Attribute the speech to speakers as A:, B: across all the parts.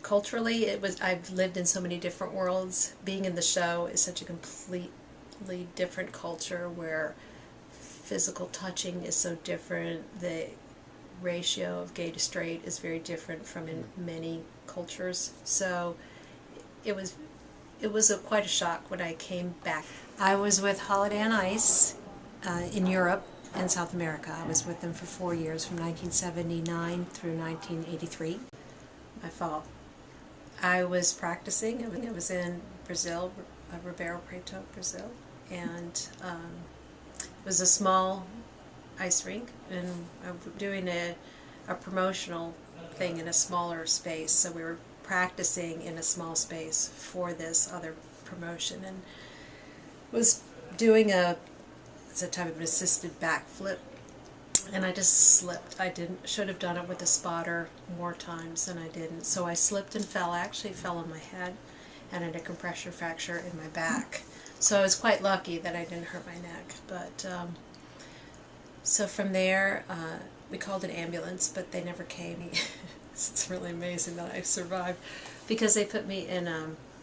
A: culturally, I've lived in so many different worlds. Being in the show is such a completely different culture where physical touching is so different. The ratio of gay to straight is very different from in many cultures. So it was quite a shock when I came back. I was with Holiday on Ice in Europe and South America. I was with them for 4 years, from 1979 through 1983. My fall. I was practicing. I was in Brazil, Ribeirão Preto, Brazil, and it was a small ice rink, and I was doing a promotional thing in a smaller space. So we were practicing in a small space for this other promotion, and was doing it's a type of an assisted backflip, and I just slipped. I should have done it with a spotter more times than I didn't. So I slipped and fell. I actually fell on my head and had a compression fracture in my back. So I was quite lucky that I didn't hurt my neck. But so from there, we called an ambulance, but they never came. It's really amazing that I survived, because they put me in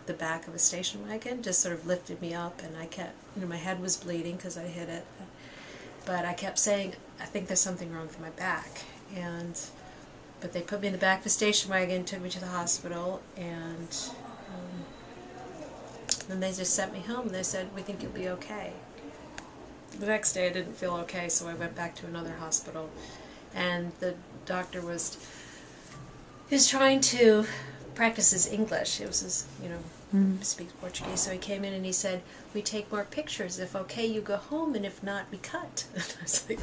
A: the back of a station wagon, just sort of lifted me up, and I kept, my head was bleeding because I hit it, but I kept saying, I think there's something wrong with my back. But they put me in the back of the station wagon, took me to the hospital, and then they just sent me home. They said, we think you'll be okay. The next day I didn't feel okay, so I went back to another hospital, and the doctor was trying to practice his English. It was his, speaks Portuguese, so he came in and he said, we take more pictures. If okay, you go home, and if not, we cut. And I was like,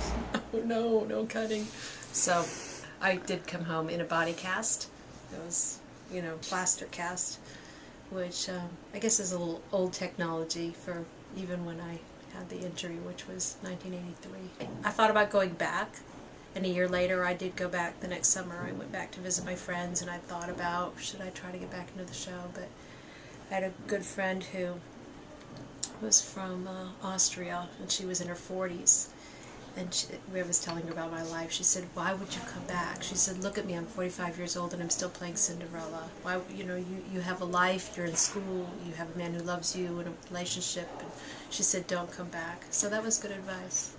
A: oh, no cutting. So I did come home in a body cast. It was, plaster cast, which I guess is a little old technology for even when I had the injury, which was 1983. I thought about going back, and a year later I did go back. The next summer I went back to visit my friends, and I thought about, should I try to get back into the show? But I had a good friend who was from Austria, and she was in her 40s, and I was telling her about my life. She said, why would you come back? She said, look at me, I'm 45 years old and I'm still playing Cinderella. Why, you have a life, you're in school, you have a man who loves you in a relationship. And she said, don't come back. So that was good advice.